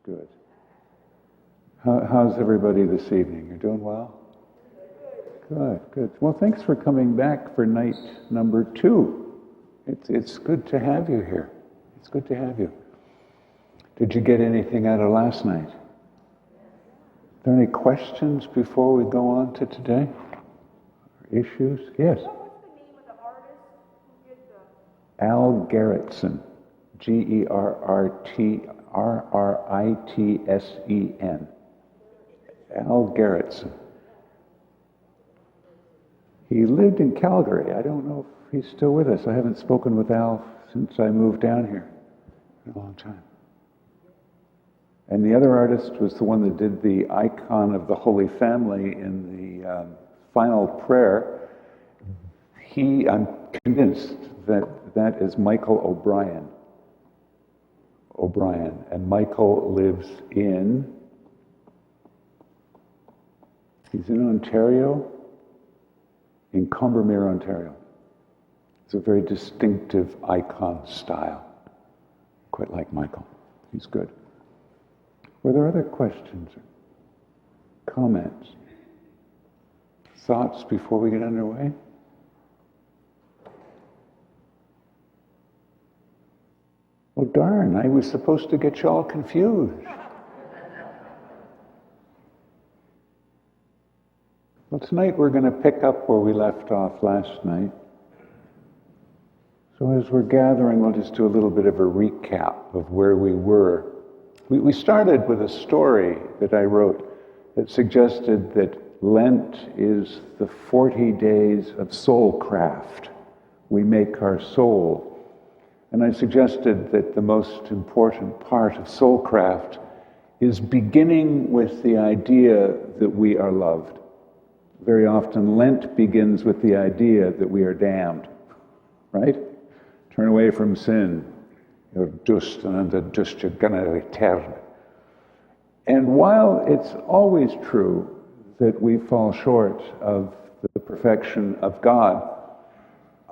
Good. How's everybody this evening? You're doing well? Good, good. Well, thanks for coming back for night number 2. It's good to have you here. It's good to have you. Did you get anything out of last night? Are there any questions before we go on to today? Issues? Yes. What was the name of the artist who did the... Al Gerritsen. Gerritsen. Al Gerritsen. He lived in Calgary. I don't know if he's still with us. I haven't spoken with Al since I moved down here in a long time. And the other artist was the one that did the icon of the Holy Family in the final prayer. I'm convinced that is Michael O'Brien. And Michael lives he's in Ontario, in Combermere, Ontario. It's a very distinctive icon style. Quite like Michael. He's good. Were there other questions or comments? Thoughts before we get underway? Oh darn, I was supposed to get you all confused. Well, tonight we're going to pick up where we left off last night. So as we're gathering, we'll just do a little bit of a recap of where we were. We started with a story that I wrote that suggested that Lent is the 40 days of soul craft. We make our soul. And I suggested that the most important part of soulcraft is beginning with the idea that we are loved. Very often Lent begins with the idea that we are damned, right? Turn away from sin. You're dust, and under dust you're gonna return. And while it's always true that we fall short of the perfection of God,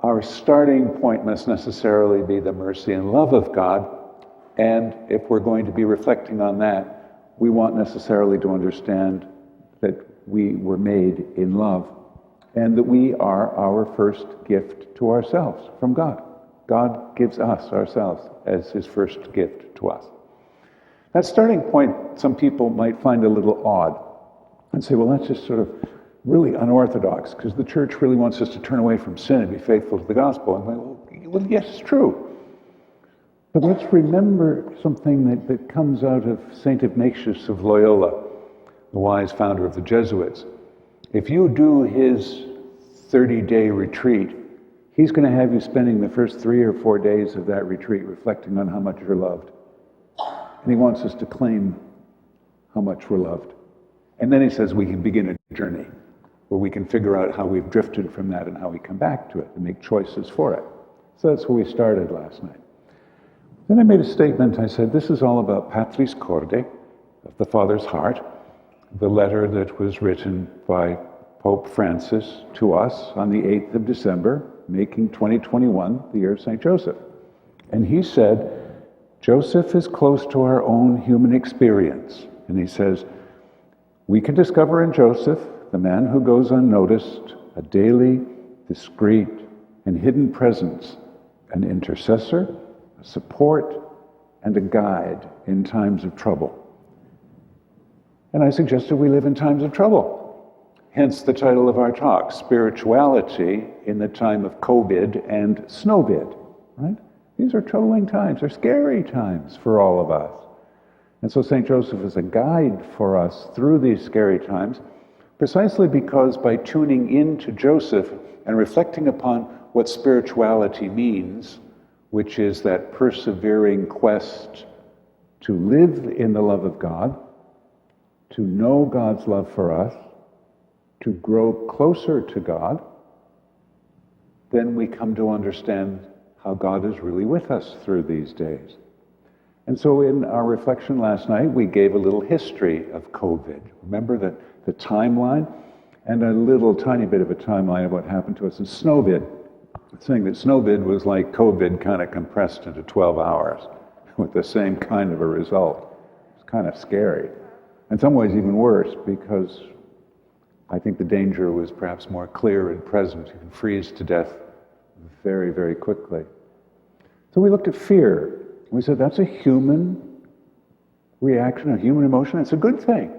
our starting point must necessarily be the mercy and love of God. And if we're going to be reflecting on that, we want necessarily to understand that we were made in love and that we are our first gift to ourselves from God. God gives us ourselves as his first gift to us. That starting point, some people might find a little odd and say, well, that's just sort of really unorthodox, because the church really wants us to turn away from sin and be faithful to the gospel. And I'm like, well, yes, it's true. But let's remember something that comes out of St. Ignatius of Loyola, the wise founder of the Jesuits. If you do his 30-day retreat, he's going to have you spending the first 3 or 4 days of that retreat reflecting on how much you're loved. And he wants us to claim how much we're loved. And then he says we can begin a journey where we can figure out how we've drifted from that and how we come back to it and make choices for it. So that's where we started last night. Then I made a statement. I said, this is all about Patris Corde, of the Father's heart, the letter that was written by Pope Francis to us on the 8th of December, making 2021 the year of St. Joseph. And he said, Joseph is close to our own human experience. And he says, we can discover in Joseph, the man who goes unnoticed, a daily, discreet, and hidden presence, an intercessor, a support, and a guide in times of trouble. And I suggested we live in times of trouble. Hence the title of our talk, Spirituality in the Time of COVID and SNOWVID, right? These are troubling times, they're scary times for all of us. And so St. Joseph is a guide for us through these scary times, precisely because by tuning into Joseph and reflecting upon what spirituality means, which is that persevering quest to live in the love of God, to know God's love for us, to grow closer to God, then we come to understand how God is really with us through these days. And so in our reflection last night, we gave a little history of COVID. Remember the timeline? And a little tiny bit of a timeline of what happened to us in SNOWVID. Saying that SNOWVID was like COVID kind of compressed into 12 hours with the same kind of a result. It's kind of scary. In some ways even worse, because I think the danger was perhaps more clear and present. You can freeze to death very, very quickly. So we looked at fear. We said that's a human reaction, a human emotion. It's a good thing.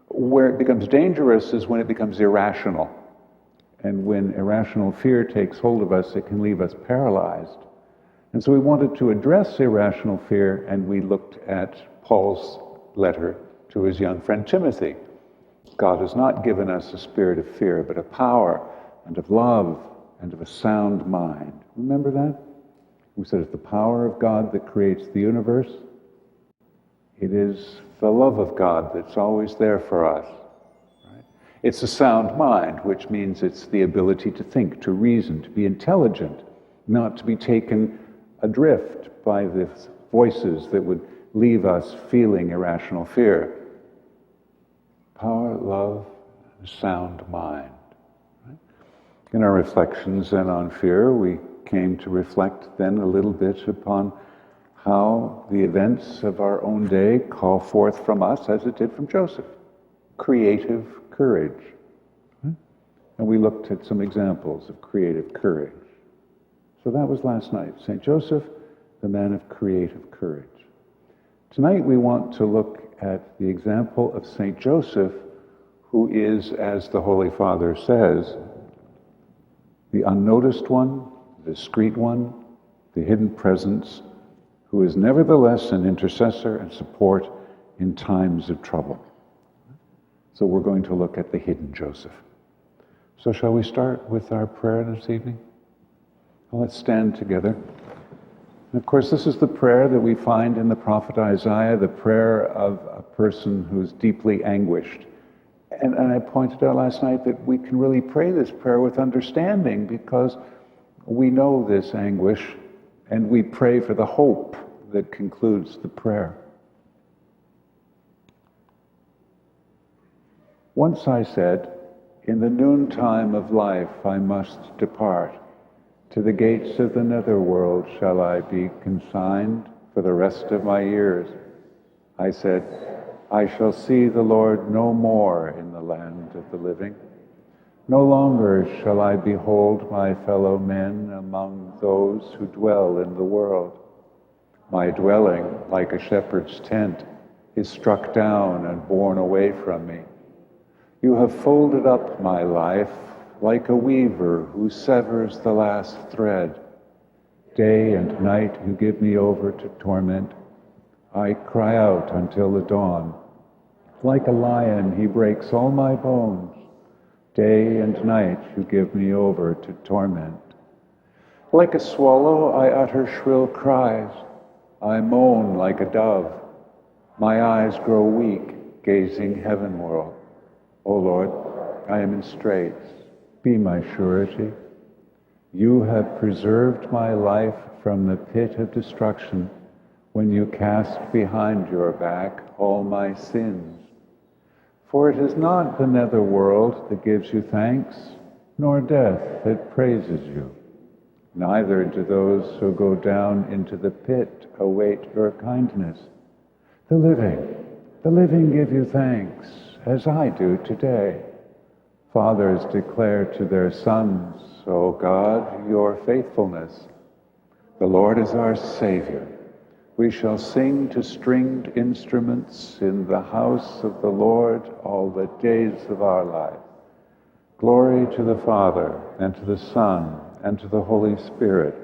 Where it becomes dangerous is when it becomes irrational. And when irrational fear takes hold of us, it can leave us paralyzed. And so we wanted to address irrational fear, and we looked at Paul's letter to his young friend Timothy. God has not given us a spirit of fear, but of power and of love and of a sound mind. Remember that? We said it's the power of God that creates the universe. It is the love of God that's always there for us. Right? It's a sound mind, which means it's the ability to think, to reason, to be intelligent, not to be taken adrift by the voices that would leave us feeling irrational fear. Power, love, and a sound mind. Right? In our reflections then on fear, we came to reflect then a little bit upon how the events of our own day call forth from us, as it did from Joseph, creative courage. Right? And we looked at some examples of creative courage. So that was last night. St. Joseph, the man of creative courage. Tonight we want to look at the example of St. Joseph, who is, as the Holy Father says, the unnoticed one, the discreet one, the hidden presence, who is nevertheless an intercessor and support in times of trouble. So we're going to look at the hidden Joseph. So shall we start with our prayer this evening? Well, let's stand together. And of course, this is the prayer that we find in the prophet Isaiah, the prayer of a person who's deeply anguished. And I pointed out last night that we can really pray this prayer with understanding because we know this anguish and we pray for the hope that concludes the prayer. Once I said, in the noontime of life I must depart. To the gates of the netherworld shall I be consigned for the rest of my years. I said, I shall see the Lord no more in the land of the living. No longer shall I behold my fellow men among those who dwell in the world. My dwelling, like a shepherd's tent, is struck down and borne away from me. You have folded up my life like a weaver who severs the last thread. Day and night you give me over to torment. I cry out until the dawn. Like a lion he breaks all my bones. Day and night you give me over to torment. Like a swallow I utter shrill cries. I moan like a dove. My eyes grow weak, gazing heavenward. O Lord, I am in straits. Be my surety. You have preserved my life from the pit of destruction when you cast behind your back all my sins. For it is not the nether world that gives you thanks, nor death that praises you. Neither do those who go down into the pit await your kindness. The living give you thanks, as I do today. Fathers declare to their sons, O God, your faithfulness. The Lord is our Savior. We shall sing to stringed instruments in the house of the Lord all the days of our life. Glory to the Father, and to the Son, and to the Holy Spirit,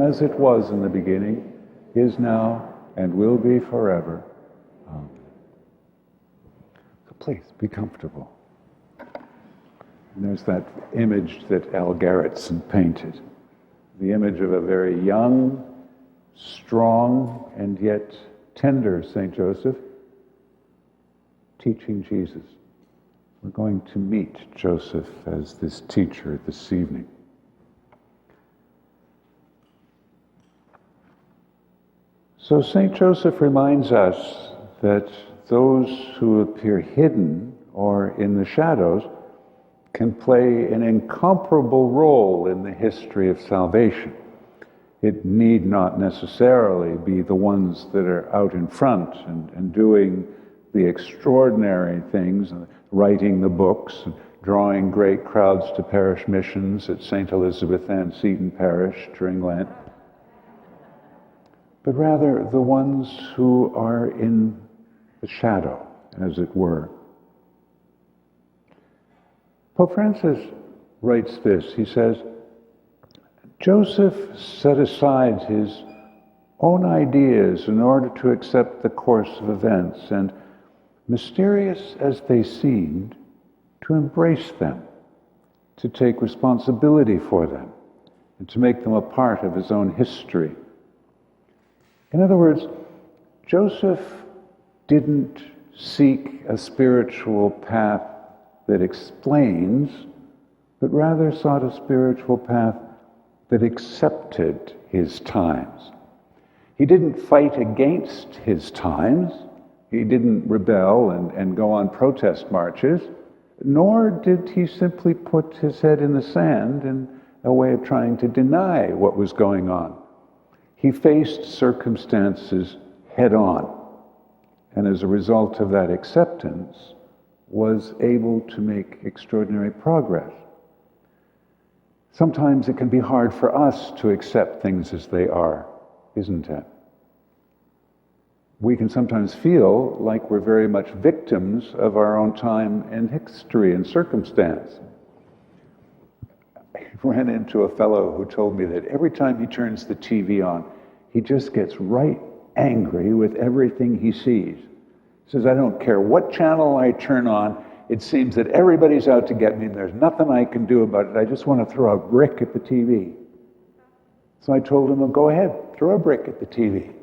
as it was in the beginning, is now, and will be forever. Amen. So please, be comfortable. And there's that image that Al Garrettson painted, the image of a very young, strong, and yet tender St. Joseph teaching Jesus. We're going to meet Joseph as this teacher this evening. So St. Joseph reminds us that those who appear hidden or in the shadows can play an incomparable role in the history of salvation. It need not necessarily be the ones that are out in front and doing the extraordinary things, writing the books, and drawing great crowds to parish missions at St. Elizabeth Ann Seton Parish during Lent, but rather the ones who are in the shadow, as it were. Pope Francis writes this. He says, Joseph set aside his own ideas in order to accept the course of events, and mysterious as they seemed, to embrace them, to take responsibility for them, and to make them a part of his own history. In other words, Joseph didn't seek a spiritual path that explains, but rather sought a spiritual path that accepted his times. He didn't fight against his times. He didn't rebel and go on protest marches, nor did he simply put his head in the sand in a way of trying to deny what was going on. He faced circumstances head on, and as a result of that acceptance, was able to make extraordinary progress. Sometimes it can be hard for us to accept things as they are, isn't it? We can sometimes feel like we're very much victims of our own time and history and circumstance. I ran into a fellow who told me that every time he turns the TV on, he just gets right angry with everything he sees. He says, I don't care what channel I turn on, it seems that everybody's out to get me and there's nothing I can do about it. I just want to throw a brick at the TV. So I told him, well, go ahead, throw a brick at the TV.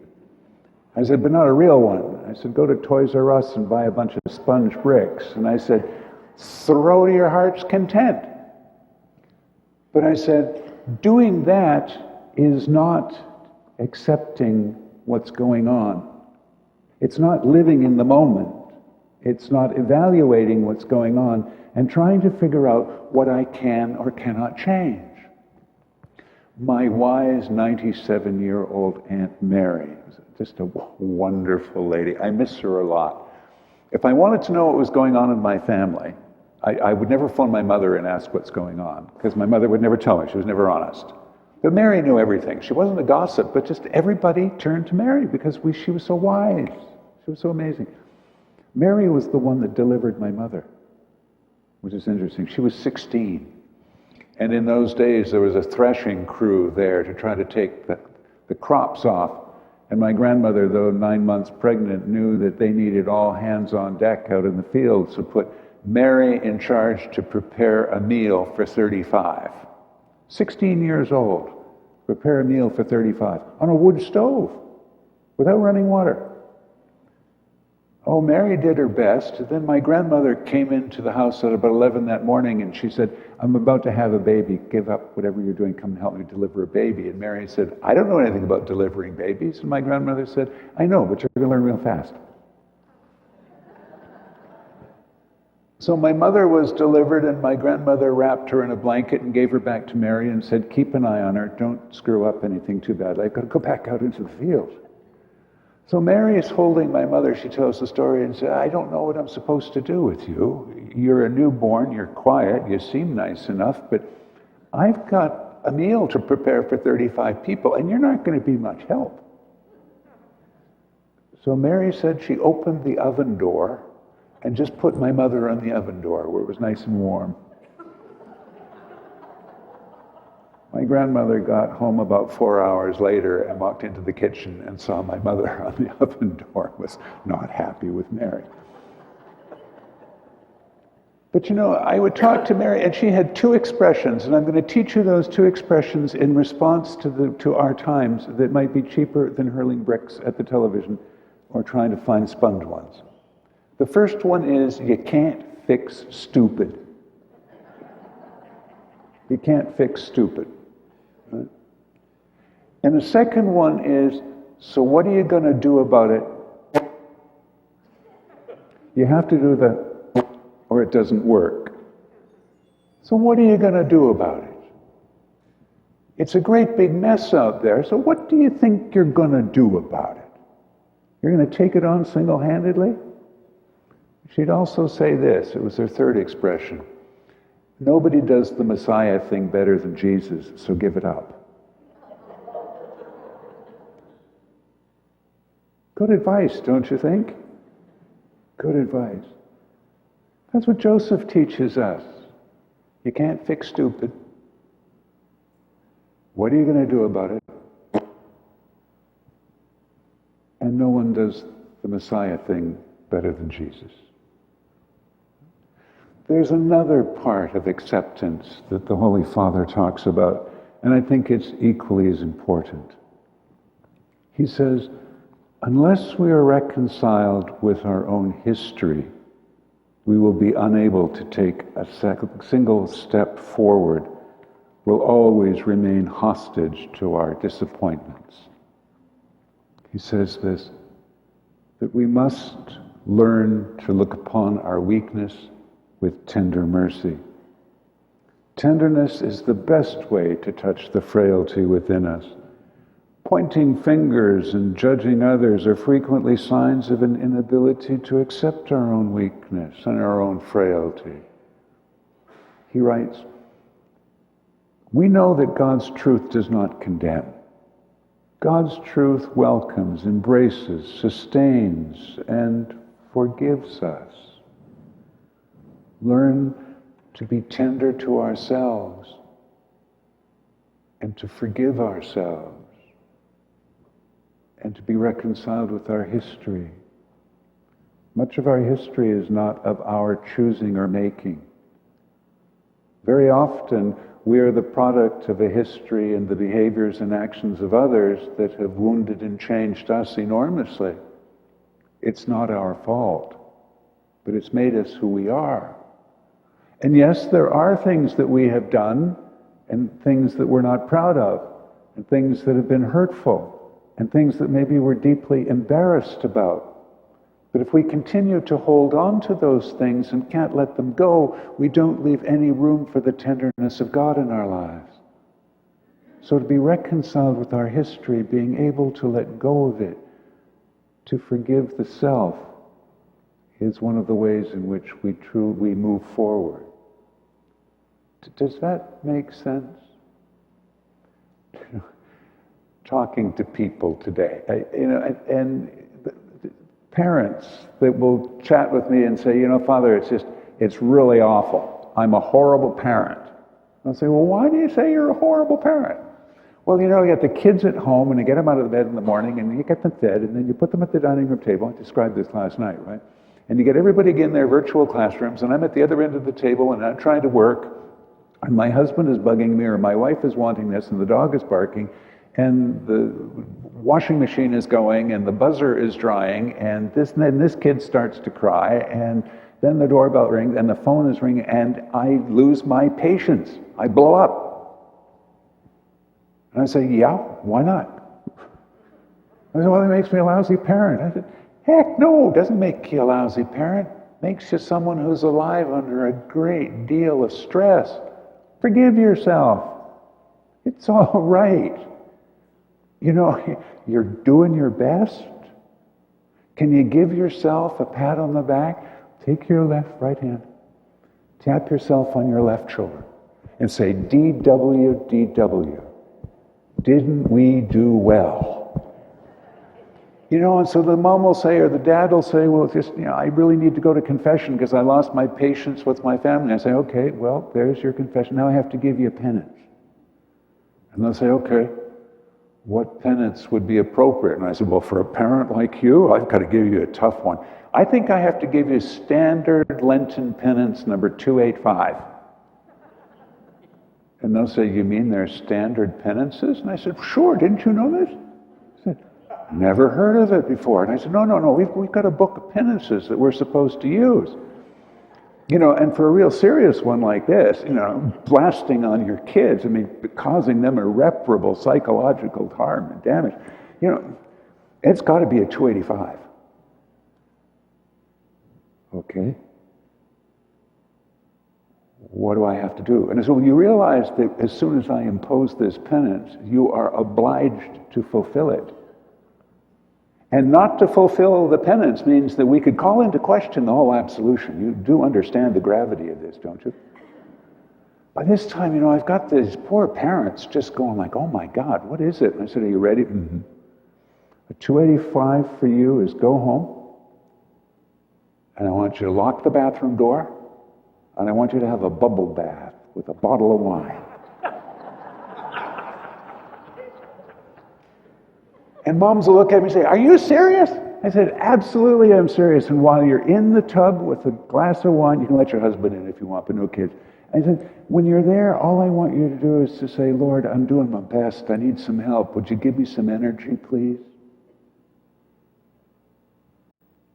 I said, but not a real one. I said, go to Toys R Us and buy a bunch of sponge bricks. And I said, throw to your heart's content. But I said, doing that is not accepting what's going on. It's not living in the moment. It's not evaluating what's going on and trying to figure out what I can or cannot change. My wise 97-year-old Aunt Mary, just a wonderful lady. I miss her a lot. If I wanted to know what was going on in my family, I would never phone my mother and ask what's going on, because my mother would never tell me. She was never honest. But Mary knew everything. She wasn't a gossip, but just everybody turned to Mary because she was so wise. She was so amazing. Mary was the one that delivered my mother, which is interesting. She was 16. And in those days, there was a threshing crew there to try to take the crops off. And my grandmother, though 9 months pregnant, knew that they needed all hands on deck out in the field, so put Mary in charge to prepare a meal for 35. 16 years old, prepare a meal for 35 on a wood stove without running water. Oh, Mary did her best. Then my grandmother came into the house at about 11 that morning and she said, I'm about to have a baby. Give up whatever you're doing. Come help me deliver a baby. And Mary said, I don't know anything about delivering babies. And my grandmother said, I know, but you're going to learn real fast. So my mother was delivered and my grandmother wrapped her in a blanket and gave her back to Mary and said, keep an eye on her. Don't screw up anything too bad. I've got to go back out into the field. So Mary is holding my mother. She tells the story and says, I don't know what I'm supposed to do with you. You're a newborn. You're quiet. You seem nice enough, but I've got a meal to prepare for 35 people and you're not going to be much help. So Mary said she opened the oven door and just put my mother on the oven door where it was nice and warm. My grandmother got home about 4 hours later and walked into the kitchen and saw my mother on the oven door, was not happy with Mary. But you know, I would talk to Mary and she had two expressions, and I'm going to teach you those two expressions in response to our times that might be cheaper than hurling bricks at the television or trying to find sponge ones. The first one is, you can't fix stupid. You can't fix stupid. Right? And the second one is, so what are you going to do about it? You have to do the, or it doesn't work. So what are you going to do about it? It's a great big mess out there, so what do you think you're going to do about it? You're going to take it on single-handedly? She'd also say this, it was her third expression: nobody does the Messiah thing better than Jesus, so give it up. Good advice, don't you think? Good advice. That's what Joseph teaches us. You can't fix stupid. What are you going to do about it? And no one does the Messiah thing better than Jesus. There's another part of acceptance that the Holy Father talks about, and I think it's equally as important. He says, unless we are reconciled with our own history, we will be unable to take a single step forward. We'll always remain hostage to our disappointments. He says this, that we must learn to look upon our weakness with tender mercy. Tenderness is the best way to touch the frailty within us. Pointing fingers and judging others are frequently signs of an inability to accept our own weakness and our own frailty. He writes, we know that God's truth does not condemn. God's truth welcomes, embraces, sustains, and forgives us. Learn to be tender to ourselves and to forgive ourselves and to be reconciled with our history. Much of our history is not of our choosing or making. Very often, we are the product of a history and the behaviors and actions of others that have wounded and changed us enormously. It's not our fault, but it's made us who we are. And yes, there are things that we have done and things that we're not proud of and things that have been hurtful and things that maybe we're deeply embarrassed about. But if we continue to hold on to those things and can't let them go, we don't leave any room for the tenderness of God in our lives. So to be reconciled with our history, being able to let go of it, to forgive the self, is one of the ways in which we move forward. Does that make sense? Talking to people today, and parents that will chat with me and say, Father, it's really awful. I'm a horrible parent. I'll say, well, why do you say you're a horrible parent? Well, you get the kids at home and you get them out of the bed in the morning and you get them fed and then you put them at the dining room table. I described this last night, right? And you get everybody in their virtual classrooms and I'm at the other end of the table and I'm trying to work and my husband is bugging me or my wife is wanting this and the dog is barking and the washing machine is going and the buzzer is drying and this kid starts to cry and then the doorbell rings and the phone is ringing and I lose my patience. I blow up. And I say, yeah, why not? I said, well, it makes me a lousy parent. I said, heck no, it doesn't make you a lousy parent. It makes you someone who's alive under a great deal of stress. Forgive yourself. It's all right. You're doing your best. Can you give yourself a pat on the back? Take your right hand. Tap yourself on your left shoulder and say, DW, DW. Didn't we do well? And so the mom will say, or the dad will say, well, I really need to go to confession because I lost my patience with my family. I say, okay, well, there's your confession. Now I have to give you a penance. And they'll say, okay, what penance would be appropriate? And I said, well, for a parent like you, I've got to give you a tough one. I think I have to give you standard Lenten penance number 285. And they'll say, you mean there's standard penances? And I said, sure, didn't you know this? I said, never heard of it before. And I said, no, we've got a book of penances that we're supposed to use. And for a real serious one like this, blasting on your kids, causing them irreparable psychological harm and damage, it's got to be a 285. Okay. what do I have to do? And so you realize that as soon as I impose this penance, you are obliged to fulfill it. And not to fulfill the penance means that we could call into question the whole absolution. You do understand the gravity of this, don't you? By this time, I've got these poor parents just going like, oh my God, what is it? And I said, are you ready? Mm-hmm. A 285 for you is go home, and I want you to lock the bathroom door, and I want you to have a bubble bath with a bottle of wine. And moms will look at me and say, are you serious? I said, absolutely, I'm serious. And while you're in the tub with a glass of wine, you can let your husband in if you want, but no kids. I said, when you're there, all I want you to do is to say, Lord, I'm doing my best. I need some help. Would you give me some energy, please?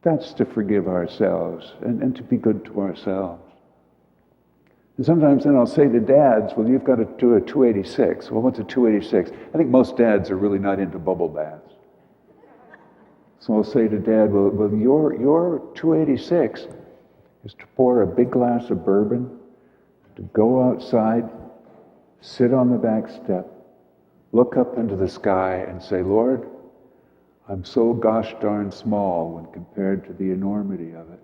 That's to forgive ourselves and to be good to ourselves. And sometimes then I'll say to dads, well, you've got to do a 286. Well, what's a 286? I think most dads are really not into bubble baths. So I'll say to Dad, well, your 286 is to pour a big glass of bourbon, to go outside, sit on the back step, look up into the sky and say, Lord, I'm so gosh darn small when compared to the enormity of it.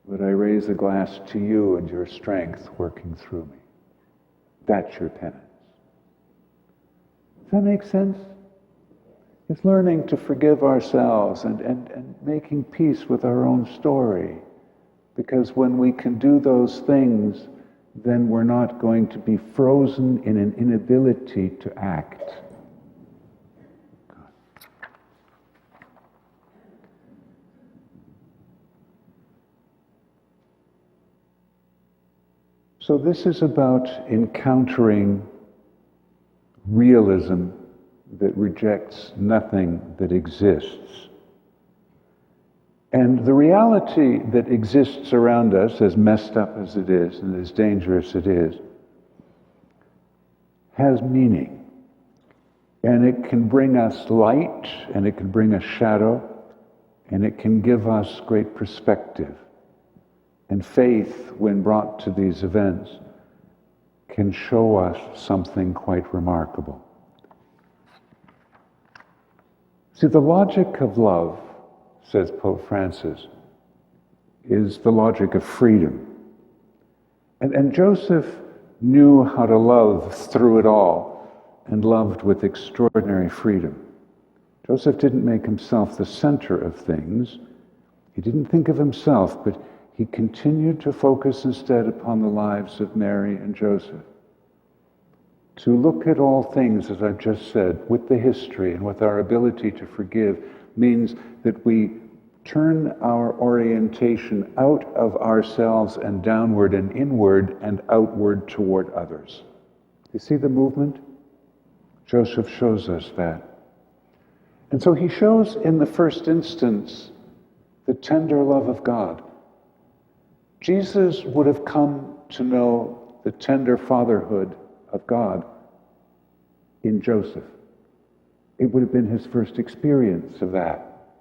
But I raise a glass to you and your strength working through me. That's your penance. Does that make sense? It's learning to forgive ourselves and making peace with our own story. Because when we can do those things, then we're not going to be frozen in an inability to act. So this is about encountering realism that rejects nothing that exists. And the reality that exists around us, as messed up as it is and as dangerous it is, has meaning. And it can bring us light, and it can bring us shadow, and it can give us great perspective. And faith, when brought to these events, can show us something quite remarkable. See, the logic of love, says Pope Francis, is the logic of freedom. And Joseph knew how to love through it all, and loved with extraordinary freedom. Joseph didn't make himself the center of things. He didn't think of himself, but he continued to focus instead upon the lives of Mary and Joseph. To look at all things, as I've just said, with the history and with our ability to forgive, means that we turn our orientation out of ourselves and downward and inward and outward toward others. You see the movement? Joseph shows us that. And so he shows in the first instance the tender love of God. Jesus would have come to know the tender fatherhood of God in Joseph. It would have been his first experience of that.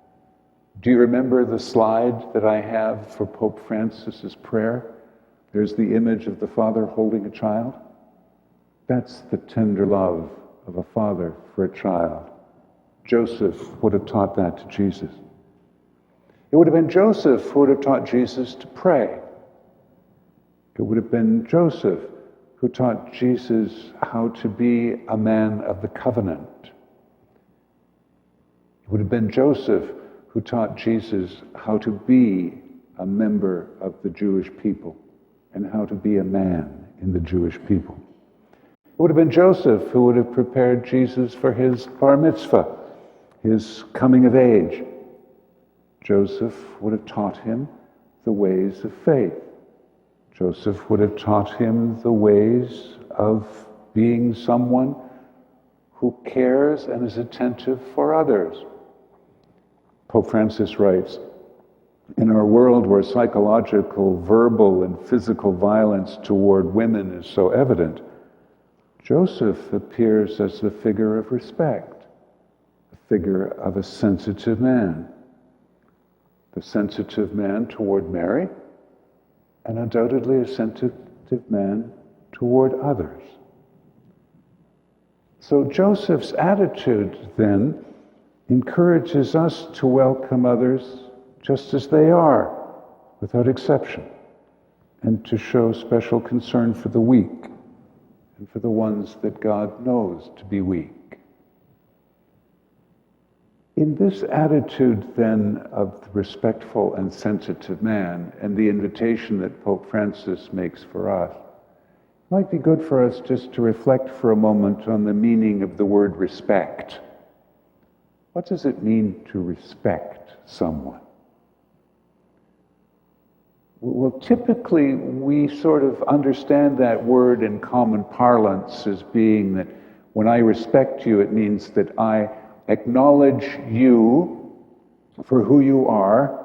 Do you remember the slide that I have for Pope Francis's prayer? There's the image of the father holding a child. That's the tender love of a father for a child. Joseph would have taught that to Jesus. It would have been Joseph who would have taught Jesus to pray. It would have been Joseph who taught Jesus how to be a man of the covenant. It would have been Joseph who taught Jesus how to be a member of the Jewish people and how to be a man in the Jewish people. It would have been Joseph who would have prepared Jesus for his bar mitzvah, his coming of age. Joseph would have taught him the ways of faith. Joseph would have taught him the ways of being someone who cares and is attentive for others. Pope Francis writes, in our world where psychological, verbal, and physical violence toward women is so evident, Joseph appears as the figure of respect, the figure of a sensitive man. The sensitive man toward Mary, and undoubtedly a sensitive man toward others. So Joseph's attitude then encourages us to welcome others just as they are, without exception, and to show special concern for the weak and for the ones that God knows to be weak. In this attitude, then, of the respectful and sensitive man, and the invitation that Pope Francis makes for us, it might be good for us just to reflect for a moment on the meaning of the word respect. What does it mean to respect someone? Well, typically, we sort of understand that word in common parlance as being that when I respect you, it means that I acknowledge you for who you are,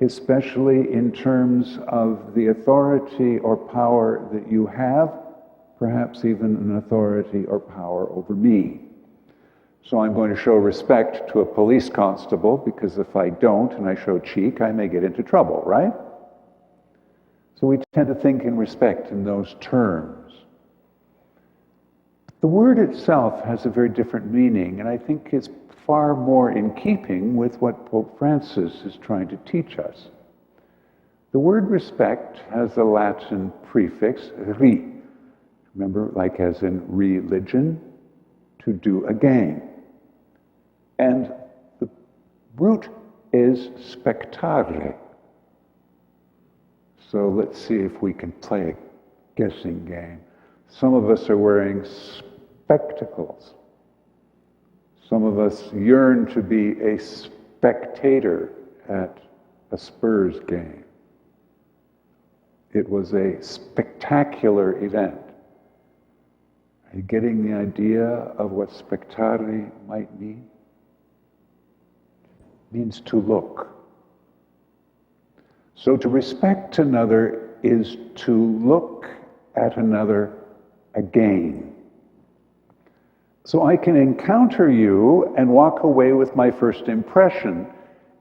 especially in terms of the authority or power that you have, perhaps even an authority or power over me. So I'm going to show respect to a police constable because if I don't and I show cheek, I may get into trouble, right? So we tend to think in respect in those terms. The word itself has a very different meaning, and I think it's far more in keeping with what Pope Francis is trying to teach us. The word respect has a Latin prefix, re. Remember, like as in religion, to do again. And the root is spectare. So let's see if we can play a guessing game. Some of us are wearing spectacles. Some of us yearn to be a spectator at a Spurs game. It was a spectacular event. Are you getting the idea of what spectare might mean? It means to look. So to respect another is to look at another again. So I can encounter you and walk away with my first impression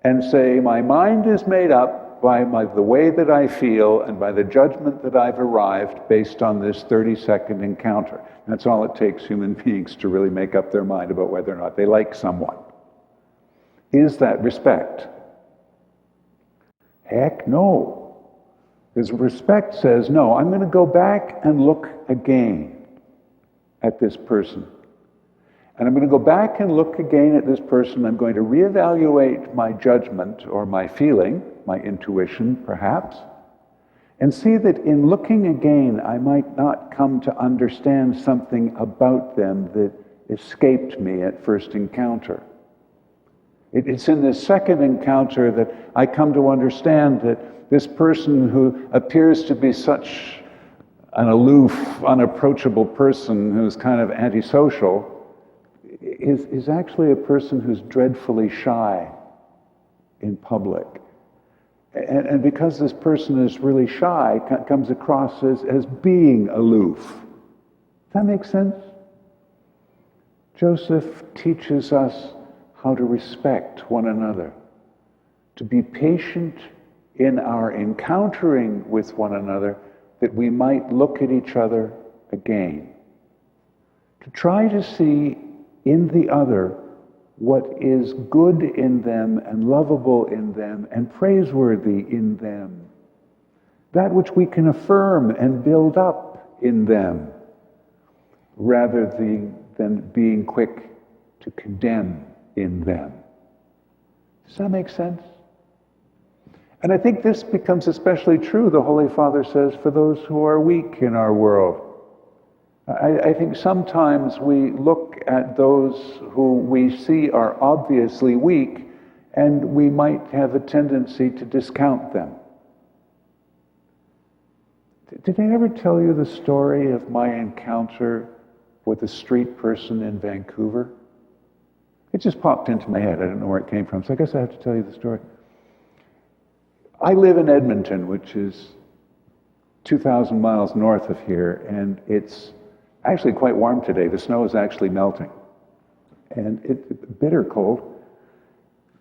and say, my mind is made up by the way that I feel and by the judgment that I've arrived based on this 30-second encounter. That's all it takes human beings to really make up their mind about whether or not they like someone. Is that respect? Heck no. Because respect says, no, I'm going to go back and look again at this person. And I'm going to go back and look again at this person. I'm going to reevaluate my judgment or my feeling, my intuition perhaps, and see that in looking again, I might not come to understand something about them that escaped me at first encounter. It's in this second encounter that I come to understand that this person who appears to be such an aloof, unapproachable person who's kind of antisocial is actually a person who's dreadfully shy in public. And because this person is really shy, comes across as being aloof. Does that make sense? Joseph teaches us how to respect one another, to be patient in our encountering with one another, that we might look at each other again, to try to see in the other what is good in them and lovable in them and praiseworthy in them, that which we can affirm and build up in them, rather than being quick to condemn in them. Does that make sense? And I think this becomes especially true, the Holy Father says, for those who are weak in our world. I think sometimes we look at those who we see are obviously weak, and we might have a tendency to discount them. Did I ever tell you the story of my encounter with a street person in Vancouver? It just popped into my head. I don't know where it came from, so I guess I have to tell you the story. I live in Edmonton, which is 2,000 miles north of here, and it's actually quite warm today. The snow is actually melting. And it's bitter cold.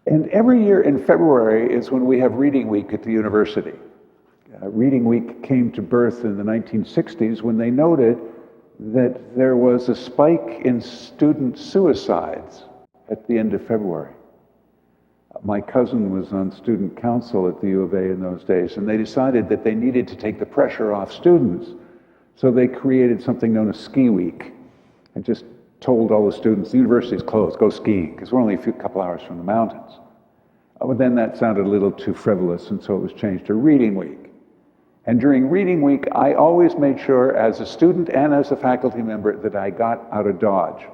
And every year in February is when we have reading week at the university. Reading Week came to birth in the 1960s when they noted that there was a spike in student suicides at the end of February. My cousin was on student council at the U of A in those days, and they decided that they needed to take the pressure off students. So they created something known as Ski Week and just told all the students, the university's closed, go skiing, because we're only a couple hours from the mountains. But then that sounded a little too frivolous, and so it was changed to Reading Week. And during Reading Week, I always made sure, as a student and as a faculty member, that I got out of Dodge.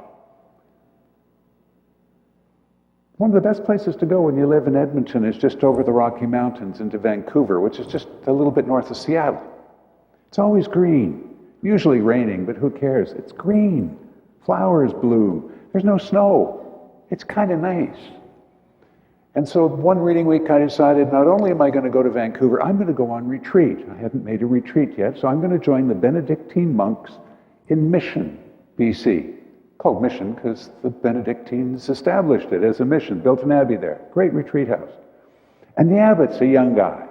One of the best places to go when you live in Edmonton is just over the Rocky Mountains into Vancouver, which is just a little bit north of Seattle. It's always green, usually raining, but who cares? It's green. Flowers bloom. There's no snow. It's kind of nice. And so one Reading Week, I decided not only am I going to go to Vancouver, I'm going to go on retreat. I hadn't made a retreat yet, so I'm going to join the Benedictine monks in Mission, BC. Called Mission because the Benedictines established it as a mission, built an abbey there. Great retreat house. And the abbot's a young guy,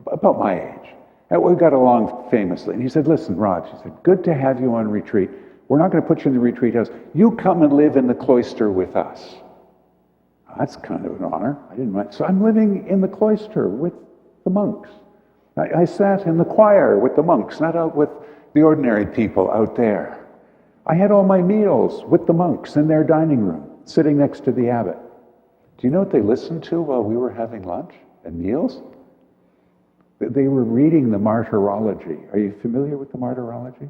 about my age. And we got along famously. And he said, listen, Rod, he said, good to have you on retreat. We're not going to put you in the retreat house. You come and live in the cloister with us. That's kind of an honor. I didn't mind. So I'm living in the cloister with the monks. I sat in the choir with the monks, not out with the ordinary people out there. I had all my meals with the monks in their dining room, sitting next to the abbot. Do you know what they listened to while we were having lunch and meals? They were reading the Martyrology. Are you familiar with the Martyrology?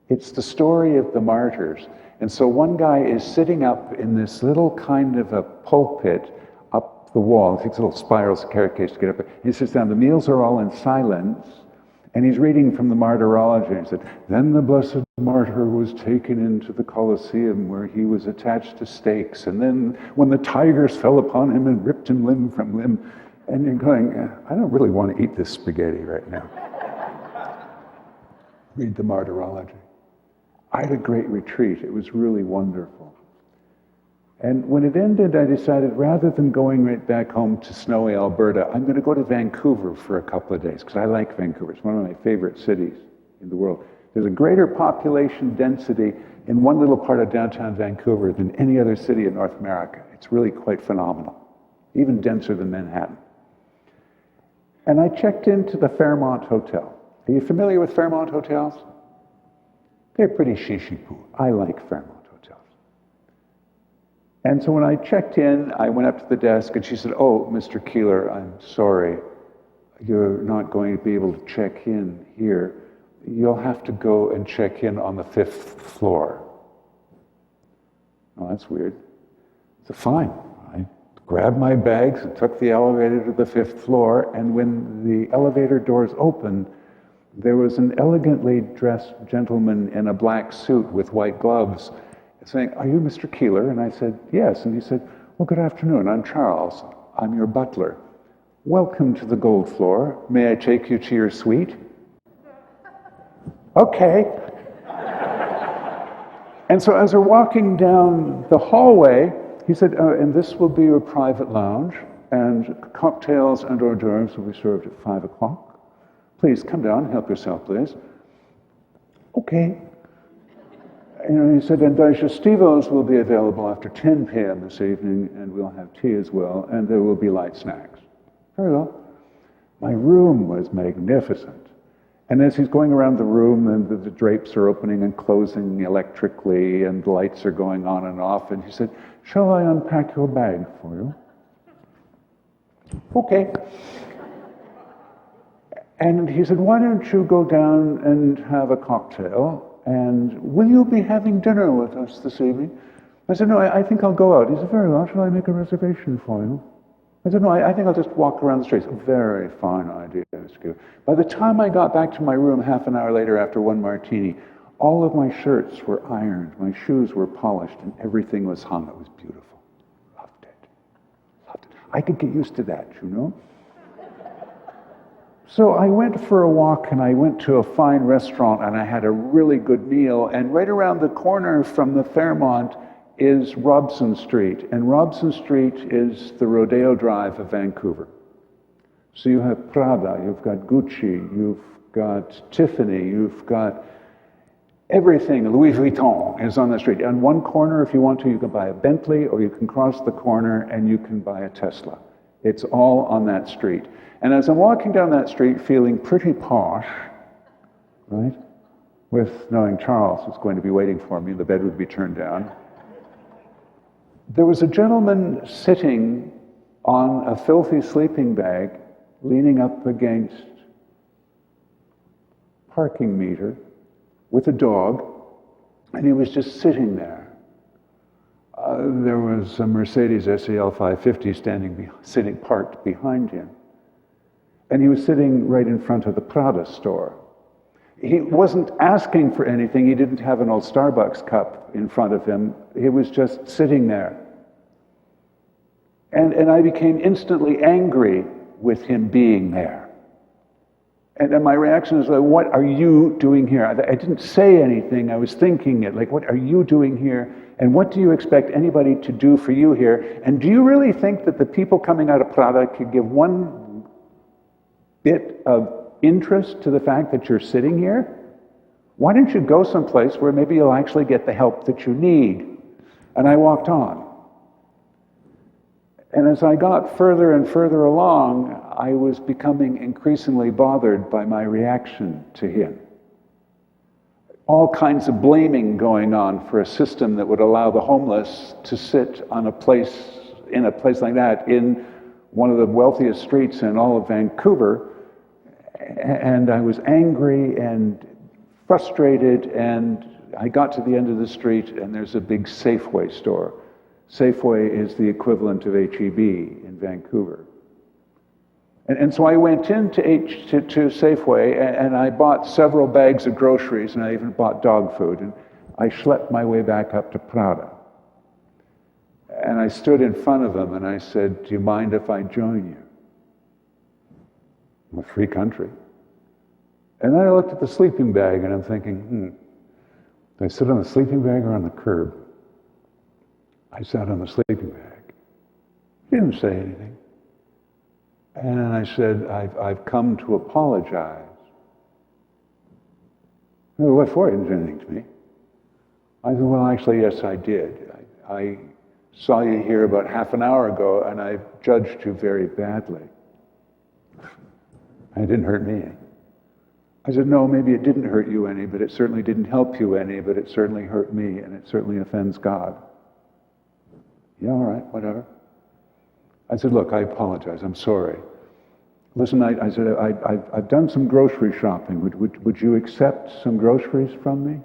It's the story of the martyrs. And so one guy is sitting up in this little kind of a pulpit up the wall. It takes a little spiral staircase to get up there. He sits down. The meals are all in silence. And he's reading from the Martyrology. He said, then the blessed martyr was taken into the Colosseum where he was attached to stakes. And then when the tigers fell upon him and ripped him limb from limb. And you're going, I don't really want to eat this spaghetti right now. Read the Martyrology. I had a great retreat. It was really wonderful. And when it ended, I decided rather than going right back home to snowy Alberta, I'm going to go to Vancouver for a couple of days because I like Vancouver. It's one of my favorite cities in the world. There's a greater population density in one little part of downtown Vancouver than any other city in North America. It's really quite phenomenal, even denser than Manhattan. And I checked into the Fairmont Hotel. Are you familiar with Fairmont hotels? They're pretty shishy-poo. I like Fairmont hotels. And so when I checked in, I went up to the desk and she said, oh, Mr. Keeler, I'm sorry. You're not going to be able to check in here. You'll have to go and check in on the 5th floor. Oh, that's weird. So fine. I grabbed my bags and took the elevator to the 5th floor, and when the elevator doors opened, there was an elegantly dressed gentleman in a black suit with white gloves saying, are you Mr. Keeler? And I said, yes. And he said, well, good afternoon. I'm Charles. I'm your butler. Welcome to the gold floor. May I take you to your suite? Okay. And so as we're walking down the hallway, he said, and this will be your private lounge, and cocktails and hors d'oeuvres will be served at 5 o'clock. Please come down, help yourself, please. Okay. And he said, and digestivos will be available after 10 p.m. this evening, and we'll have tea as well, and there will be light snacks. Very well. My room was magnificent. And as he's going around the room, and the drapes are opening and closing electrically, and the lights are going on and off, and he said, shall I unpack your bag for you? Okay. And he said, why don't you go down and have a cocktail, and will you be having dinner with us this evening? I said, no, I think I'll go out. He said, very well, shall I make a reservation for you? I said, no, I think I'll just walk around the streets. Very fine idea, Mr. Keeler. By the time I got back to my room half an hour later after one martini, all of my shirts were ironed, my shoes were polished, and everything was hung. It was beautiful. Loved it. Loved it. I could get used to that, you know? So I went for a walk, and I went to a fine restaurant, and I had a really good meal, and right around the corner from the Fairmont is Robson Street, and Robson Street is the Rodeo Drive of Vancouver. So you have Prada, you've got Gucci, you've got Tiffany, you've got everything. Louis Vuitton is on the street. On one corner, if you want to, you can buy a Bentley, or you can cross the corner and you can buy a Tesla. It's all on that street. And as I'm walking down that street feeling pretty posh, right, with knowing Charles was going to be waiting for me, the bed would be turned down, there was a gentleman sitting on a filthy sleeping bag, leaning up against parking meter with a dog, and he was just sitting there. There was a Mercedes SEL 550 sitting parked behind him. And he was sitting right in front of the Prada store. He wasn't asking for anything. He didn't have an old Starbucks cup in front of him. He was just sitting there. And I became instantly angry with him being there. And my reaction was like, what are you doing here? I didn't say anything. I was thinking it, like, what are you doing here? And what do you expect anybody to do for you here? And do you really think that the people coming out of Prada could give one bit of interest to the fact that you're sitting here? Why don't you go someplace where maybe you'll actually get the help that you need? And I walked on. And as I got further and further along, I was becoming increasingly bothered by my reaction to him. All kinds of blaming going on for a system that would allow the homeless to sit in a place like that, in one of the wealthiest streets in all of Vancouver. And I was angry and frustrated, and I got to the end of the street, and there's a big Safeway store. Safeway is the equivalent of H-E-B in Vancouver. And so I went into Safeway, and I bought several bags of groceries, and I even bought dog food, and I schlepped my way back up to Prada. And I stood in front of him, and I said, do you mind if I join you? I'm a free country. And then I looked at the sleeping bag, and I'm thinking, do I sit on the sleeping bag or on the curb? I sat on the sleeping bag. He didn't say anything. And then I said, I've come to apologize. Well, what for? He didn't say anything to me. I said, well, actually, yes, I did. I saw you here about half an hour ago, and I judged you very badly. It didn't hurt me. I said, no, maybe it didn't hurt you any, but it certainly didn't help you any, but it certainly hurt me, and it certainly offends God. Yeah, all right, whatever. I said, look, I apologize. I'm sorry. Listen, I said, I've done some grocery shopping. Would you accept some groceries from me?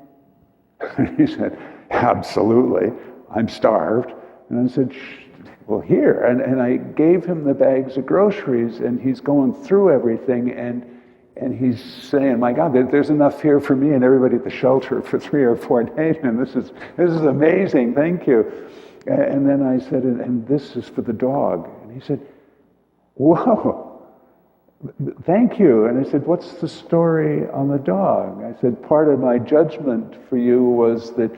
And he said, absolutely. I'm starved. And I said, well, here. And I gave him the bags of groceries, and he's going through everything, and he's saying, my God, there's enough here for me and everybody at the shelter for 3 or 4 days, and this is amazing, thank you. And then I said, and this is for the dog. And he said, whoa, thank you. And I said, what's the story on the dog? I said, part of my judgment for you was that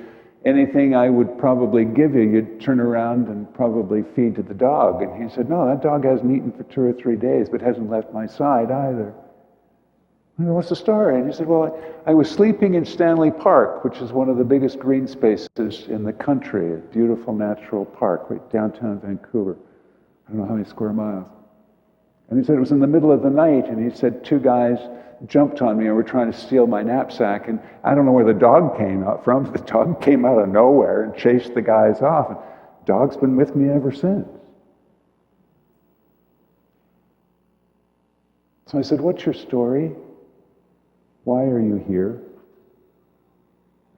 anything I would probably give you, you'd turn around and probably feed to the dog. And he said, no, that dog hasn't eaten for 2 or 3 days, but hasn't left my side either. I said, what's the story? And he said, well, I was sleeping in Stanley Park, which is one of the biggest green spaces in the country, a beautiful natural park right downtown Vancouver. I don't know how many square miles. And he said it was in the middle of the night, and he said 2 guys jumped on me and were trying to steal my knapsack, and I don't know where the dog came out from. The dog came out of nowhere and chased the guys off, and the dog's been with me ever since. So I said, what's your story? Why are you here?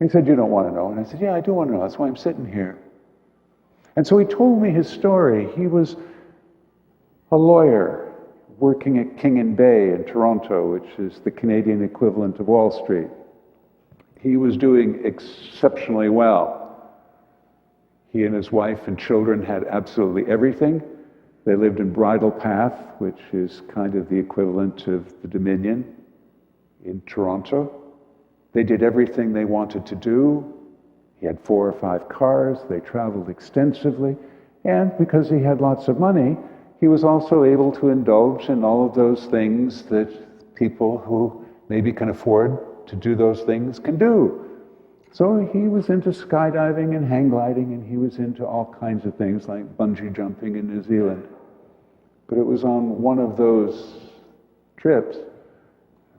He said, you don't want to know. And I said, yeah, I do want to know. That's why I'm sitting here. And so he told me his story. He was a lawyer working at King and Bay in Toronto, which is the Canadian equivalent of Wall Street. He was doing exceptionally well. He and his wife and children had absolutely everything. They lived in Bridle Path, which is kind of the equivalent of the Dominion in Toronto. They did everything they wanted to do. He had 4 or 5 cars. They traveled extensively. And because he had lots of money, he was also able to indulge in all of those things that people who maybe can afford to do those things can do. So he was into skydiving and hang gliding, and he was into all kinds of things like bungee jumping in New Zealand. But it was on one of those trips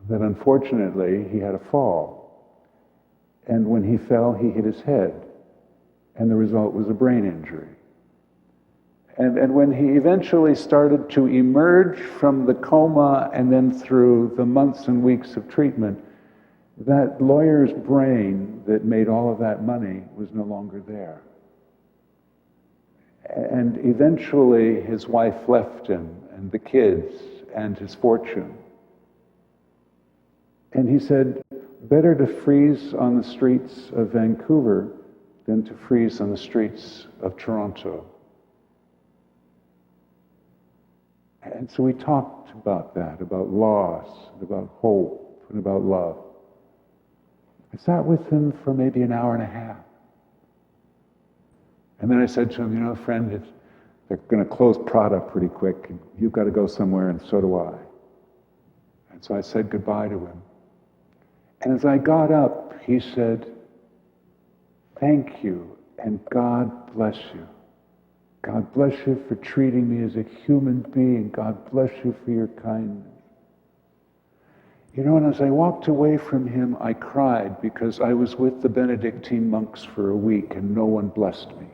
that unfortunately he had a fall. And when he fell, he hit his head, and the result was a brain injury. And when he eventually started to emerge from the coma and then through the months and weeks of treatment, that lawyer's brain that made all of that money was no longer there. And eventually his wife left him, and the kids, and his fortune. And he said, better to freeze on the streets of Vancouver than to freeze on the streets of Toronto. And so we talked about that, about loss, and about hope, and about love. I sat with him for maybe an hour and a half. And then I said to him, friend, they're going to close Prada pretty quick, and you've got to go somewhere, and so do I. And so I said goodbye to him. And as I got up, he said, thank you, and God bless you. God bless you for treating me as a human being. God bless you for your kindness. And as I walked away from him, I cried because I was with the Benedictine monks for a week and no one blessed me.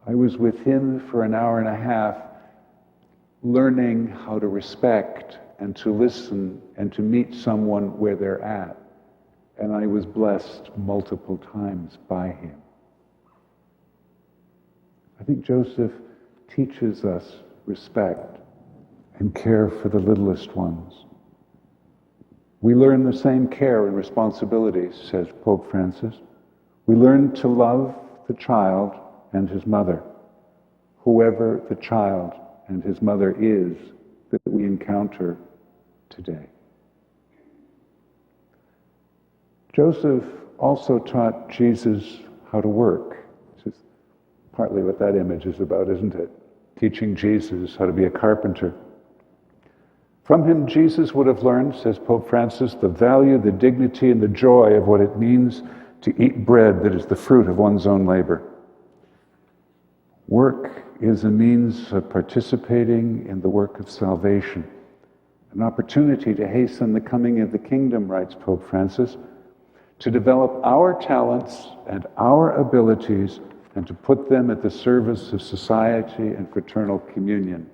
I was with him for an hour and a half, learning how to respect and to listen and to meet someone where they're at. And I was blessed multiple times by him. I think Joseph teaches us respect and care for the littlest ones. We learn the same care and responsibilities, says Pope Francis. We learn to love the child and his mother, whoever the child and his mother is that we encounter today. Joseph also taught Jesus how to work, which is partly what that image is about, isn't it? Teaching Jesus how to be a carpenter. From him, Jesus would have learned, says Pope Francis, the value, the dignity, and the joy of what it means to eat bread that is the fruit of one's own labor. Work is a means of participating in the work of salvation, an opportunity to hasten the coming of the kingdom, writes Pope Francis, to develop our talents and our abilities and to put them at the service of society and fraternal communion.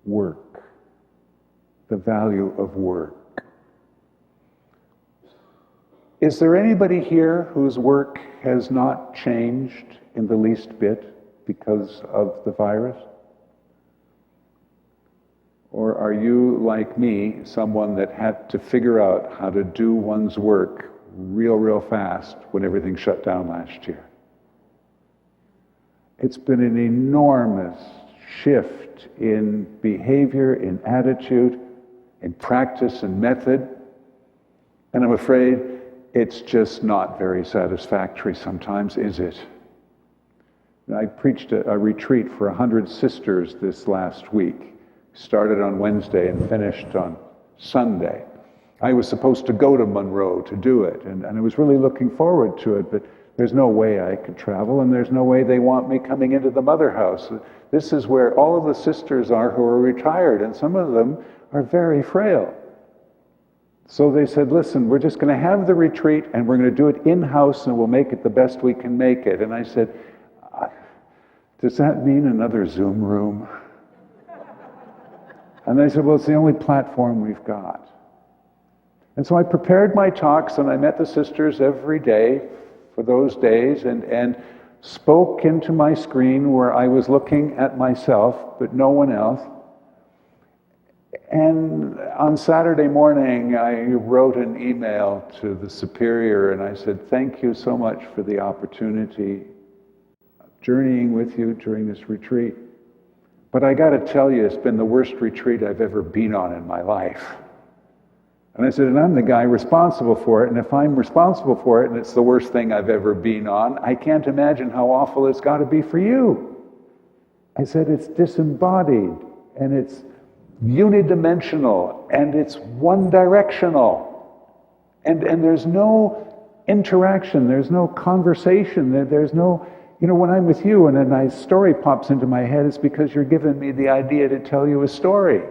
Work. The value of work. Is there anybody here whose work has not changed in the least bit because of the virus? Or are you, like me, someone that had to figure out how to do one's work real fast when everything shut down last year? It's been an enormous shift in behavior, in attitude, in practice and method. And I'm afraid it's just not very satisfactory sometimes, is it? I preached a retreat for 100 sisters this last week. Started on Wednesday and finished on Sunday. I was supposed to go to Monroe to do it, and I was really looking forward to it, but there's no way I could travel, and there's no way they want me coming into the mother house. This is where all of the sisters are who are retired, and some of them are very frail. So they said, listen, we're just going to have the retreat, and we're going to do it in-house, and we'll make it the best we can make it. And I said, does that mean another Zoom room? And they said, well, it's the only platform we've got. And so I prepared my talks, and I met the sisters every day for those days, and spoke into my screen where I was looking at myself, but no one else. And on Saturday morning, I wrote an email to the superior, and I said, thank you so much for the opportunity of journeying with you during this retreat. But I got to tell you, it's been the worst retreat I've ever been on in my life. And I said, and I'm the guy responsible for it, and if I'm responsible for it, and it's the worst thing I've ever been on, I can't imagine how awful it's got to be for you. I said it's disembodied, and it's unidimensional, and it's one-directional. And there's no interaction, there's no conversation, there's no, when I'm with you and a nice story pops into my head, it's because you're giving me the idea to tell you a story.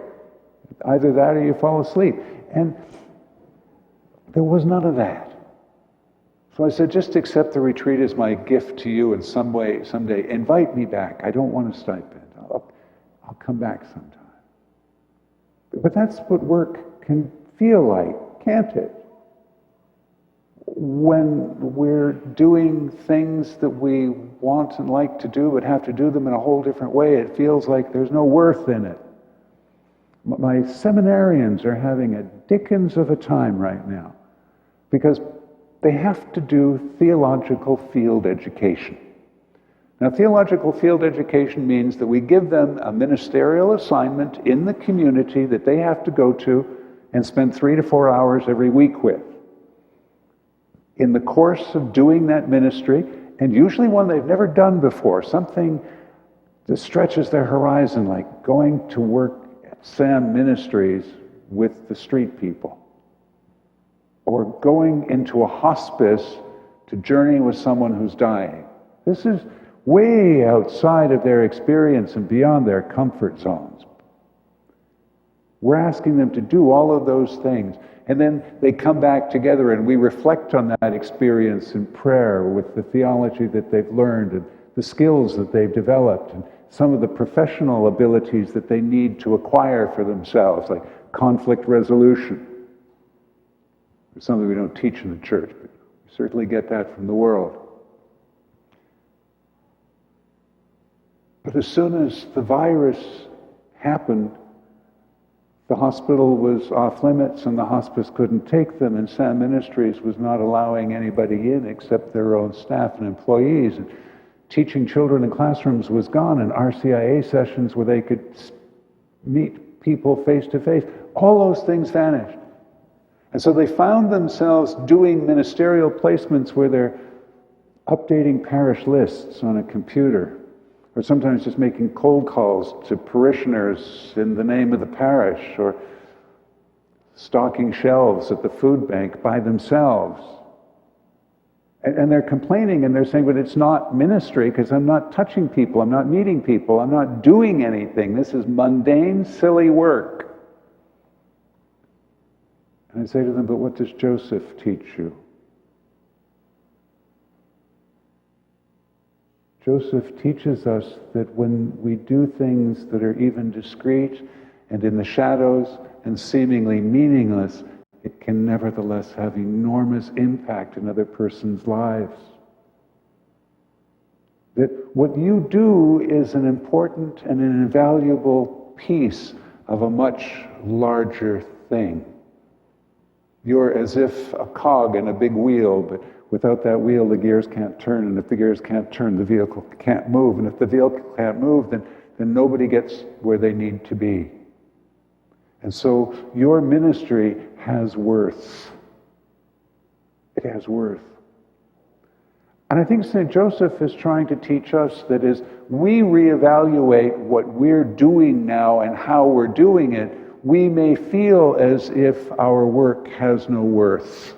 Either that or you fall asleep. And there was none of that. So I said, just accept the retreat as my gift to you in some way, someday. Invite me back. I don't want a stipend. I'll come back sometime. But that's what work can feel like, can't it? When we're doing things that we want and like to do, but have to do them in a whole different way, it feels like there's no worth in it. My seminarians are having a dickens of a time right now because they have to do theological field education. Now, theological field education means that we give them a ministerial assignment in the community that they have to go to and spend 3 to 4 hours every week with. In the course of doing that ministry, and usually one they've never done before, something that stretches their horizon, like going to work at Sam Ministries with the street people, or going into a hospice to journey with someone who's dying. This is way outside of their experience and beyond their comfort zones. We're asking them to do all of those things. And then they come back together and we reflect on that experience in prayer with the theology that they've learned and the skills that they've developed and some of the professional abilities that they need to acquire for themselves, like conflict resolution. It's something we don't teach in the church, but we certainly get that from the world. But as soon as the virus happened, the hospital was off limits and the hospice couldn't take them, and Sam Ministries was not allowing anybody in except their own staff and employees. And teaching children in classrooms was gone, and RCIA sessions where they could meet people face to face, all those things vanished. And so they found themselves doing ministerial placements where they're updating parish lists on a computer, or sometimes just making cold calls to parishioners in the name of the parish, or stocking shelves at the food bank by themselves. And they're complaining and they're saying, but it's not ministry because I'm not touching people, I'm not meeting people, I'm not doing anything. This is mundane, silly work. And I say to them, but what does Joseph teach you? Joseph teaches us that when we do things that are even discreet and in the shadows and seemingly meaningless, it can nevertheless have enormous impact in other person's lives. That what you do is an important and an invaluable piece of a much larger thing. You're as if a cog in a big wheel, but without that wheel, the gears can't turn, and if the gears can't turn, the vehicle can't move, and if the vehicle can't move, then nobody gets where they need to be. And so your ministry has worth. It has worth. And I think St. Joseph is trying to teach us that as we reevaluate what we're doing now and how we're doing it, we may feel as if our work has no worth.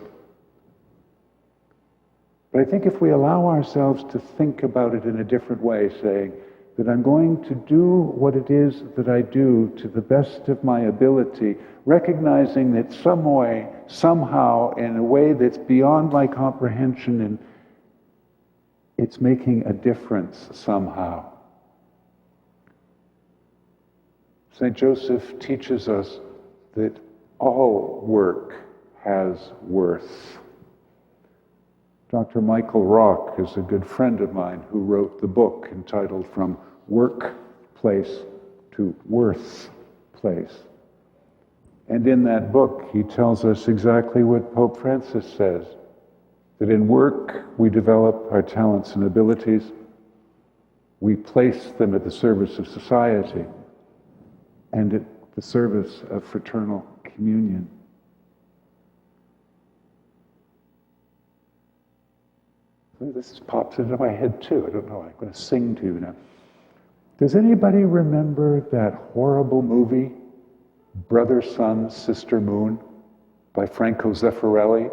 But I think if we allow ourselves to think about it in a different way, saying that I'm going to do what it is that I do to the best of my ability, recognizing that some way, somehow, in a way that's beyond my comprehension, and it's making a difference somehow. St. Joseph teaches us that all work has worth. Dr. Michael Rock is a good friend of mine who wrote the book entitled From Workplace to Worthplace. And in that book, he tells us exactly what Pope Francis says, that in work we develop our talents and abilities, we place them at the service of society and at the service of fraternal communion. This pops into my head too. I don't know. I'm going to sing to you now. Does anybody remember that horrible movie, Brother Sun, Sister Moon, by Franco Zeffirelli,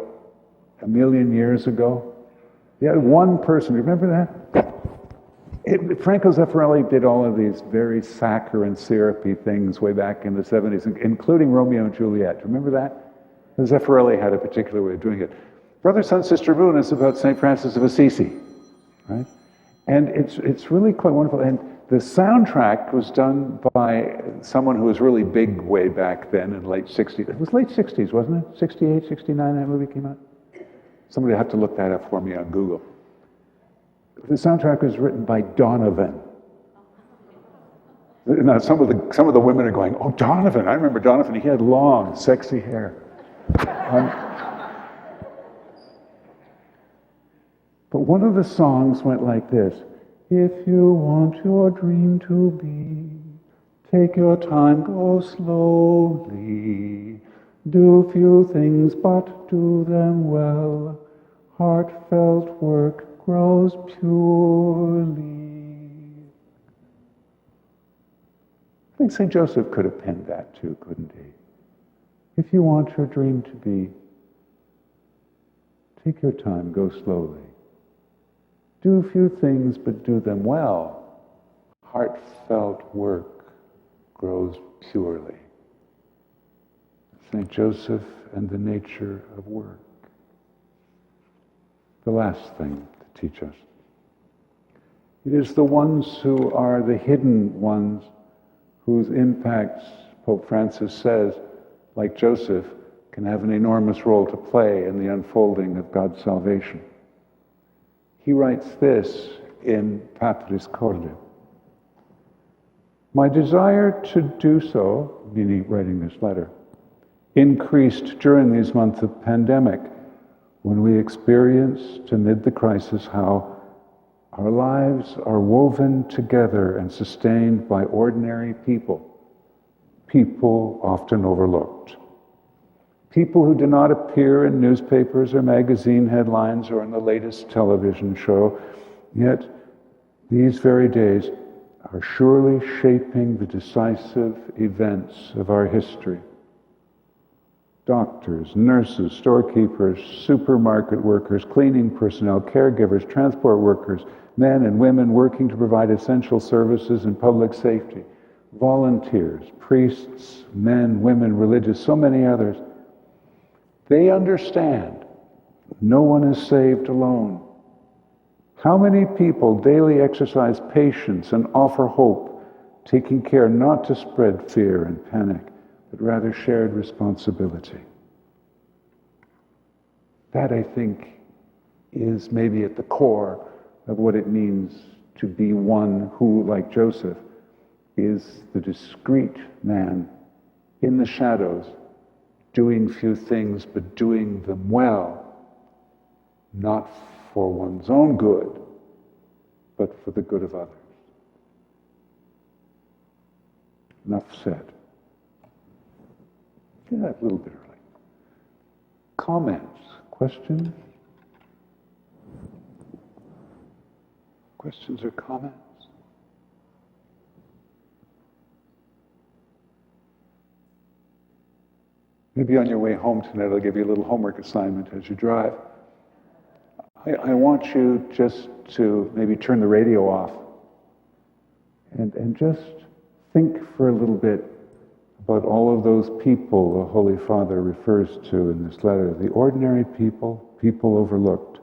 a million years ago? Yeah, one person, remember that? Franco Zeffirelli did all of these very saccharine, syrupy things way back in the 70s, including Romeo and Juliet. Remember that? Zeffirelli had a particular way of doing it. Brother, Sun, Sister, Moon is about St. Francis of Assisi, right? And it's really quite wonderful. And the soundtrack was done by someone who was really big way back then in late 60s. It was late 60s, wasn't it? 68, 69, that movie came out? Somebody will have to look that up for me on Google. The soundtrack was written by Donovan. Now, some of the women are going, oh, Donovan, I remember Donovan. He had long, sexy hair. But one of the songs went like this. If you want your dream to be, take your time, go slowly. Do few things, but do them well. Heartfelt work grows purely. I think St. Joseph could have penned that too, couldn't he? If you want your dream to be, take your time, go slowly. Do few things, but do them well. Heartfelt work grows purely. St. Joseph and the nature of work. The last thing to teach us. It is the ones who are the hidden ones whose impacts, Pope Francis says, like Joseph, can have an enormous role to play in the unfolding of God's salvation. He writes this in Patris Corde. My desire to do so, meaning writing this letter, increased during these months of pandemic when we experienced amid the crisis how our lives are woven together and sustained by ordinary people, people often overlooked. People who do not appear in newspapers or magazine headlines or in the latest television show, yet these very days are surely shaping the decisive events of our history. Doctors, nurses, storekeepers, supermarket workers, cleaning personnel, caregivers, transport workers, men and women working to provide essential services and public safety, volunteers, priests, men, women, religious, so many others. They understand no one is saved alone. How many people daily exercise patience and offer hope, taking care not to spread fear and panic, but rather shared responsibility. That, I think, is maybe at the core of what it means to be one who, like Joseph, is the discreet man in the shadows, doing few things, but doing them well, not for one's own good, but for the good of others. Enough said. Yeah, a little bit early. Comments? Questions? Questions or comments? Maybe on your way home tonight, I'll give you a little homework assignment as you drive. I want you just to maybe turn the radio off and just think for a little bit about all of those people the Holy Father refers to in this letter, the ordinary people, people overlooked,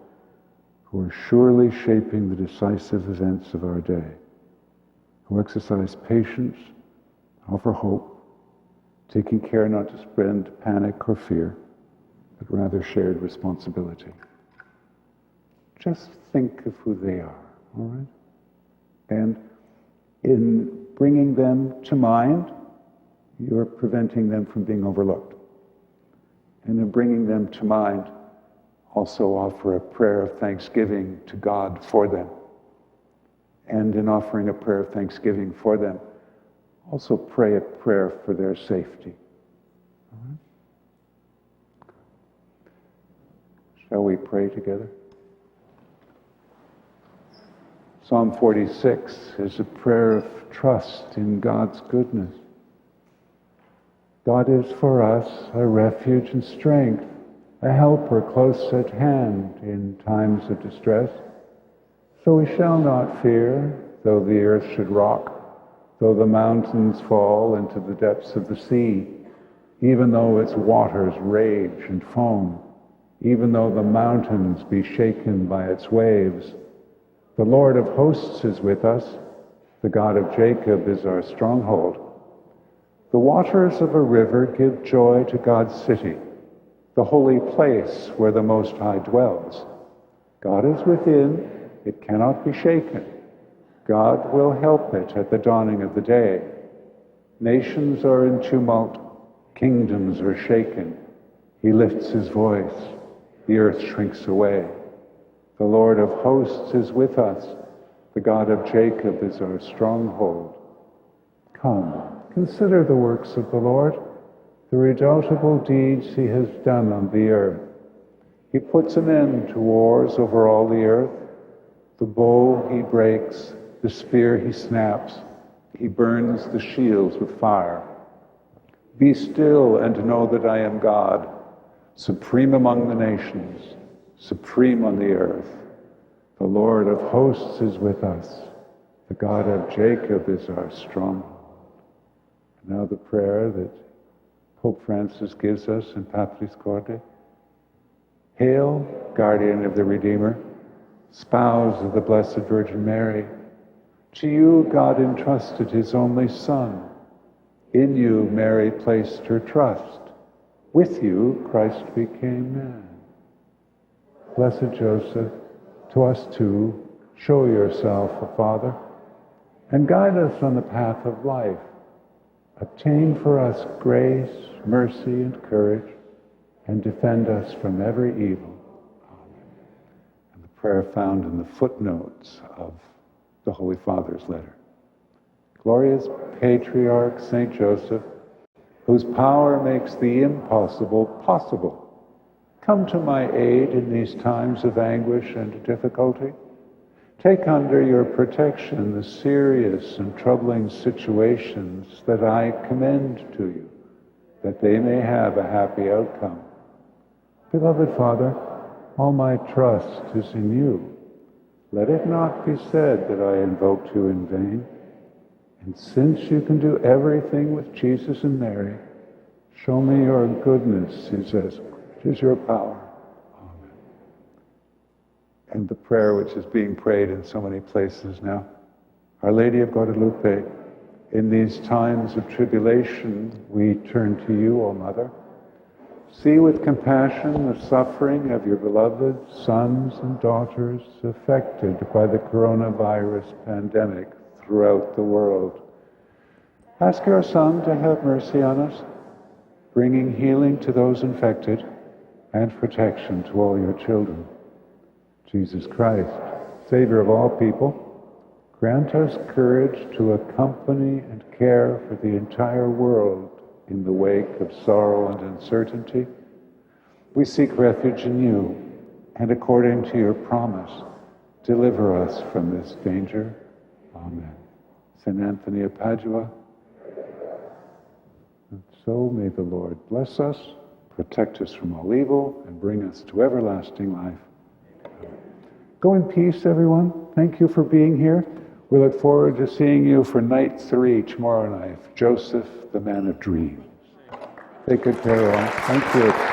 who are surely shaping the decisive events of our day, who exercise patience, offer hope, taking care not to spread panic or fear, but rather shared responsibility. Just think of who they are, all right? And in bringing them to mind, you're preventing them from being overlooked. And in bringing them to mind, also offer a prayer of thanksgiving to God for them. And in offering a prayer of thanksgiving for them, also pray a prayer for their safety. All right? Shall we pray together? Psalm 46 is a prayer of trust in God's goodness. God is for us a refuge and strength, a helper close at hand in times of distress. So we shall not fear, though the earth should rock, though the mountains fall into the depths of the sea, even though its waters rage and foam, even though the mountains be shaken by its waves. The Lord of hosts is with us. The God of Jacob is our stronghold. The waters of a river give joy to God's city, the holy place where the Most High dwells. God is within, it cannot be shaken. God will help it at the dawning of the day. Nations are in tumult, kingdoms are shaken. He lifts his voice, the earth shrinks away. The Lord of hosts is with us. The God of Jacob is our stronghold. Come, consider the works of the Lord, the redoubtable deeds he has done on the earth. He puts an end to wars over all the earth. The bow he breaks, the spear he snaps. He burns the shields with fire. Be still and know that I am God, supreme among the nations, supreme on the earth. The Lord of hosts is with us. The God of Jacob is our stronghold. Now the prayer that Pope Francis gives us in Patris Corde. Hail, guardian of the Redeemer, spouse of the Blessed Virgin Mary. To you God entrusted his only Son. In you Mary placed her trust. With you Christ became man. Blessed Joseph, to us too, show yourself a Father, and guide us on the path of life. Obtain for us grace, mercy, and courage, and defend us from every evil. Amen. And the prayer found in the footnotes of the Holy Father's letter. Glorious Patriarch Saint Joseph, whose power makes the impossible possible, come to my aid in these times of anguish and difficulty. Take under your protection the serious and troubling situations that I commend to you, that they may have a happy outcome. Beloved Father, all my trust is in you. Let it not be said that I invoked you in vain. And since you can do everything with Jesus and Mary, show me your goodness is as great as your power. Amen. And the prayer which is being prayed in so many places now. Our Lady of Guadalupe, in these times of tribulation, we turn to you, O Mother. See with compassion the suffering of your beloved sons and daughters affected by the coronavirus pandemic throughout the world. Ask your Son to have mercy on us, bringing healing to those infected and protection to all your children. Jesus Christ, Savior of all people, grant us courage to accompany and care for the entire world in the wake of sorrow and uncertainty. We seek refuge in you, and according to your promise, deliver us from this danger. Amen. St. Anthony of Padua. And so may the Lord bless us, protect us from all evil, and bring us to everlasting life. Go in peace, everyone. Thank you for being here. We look forward to seeing you for night 3 tomorrow night. Joseph, the man of dreams. Take good care, all. Thank you.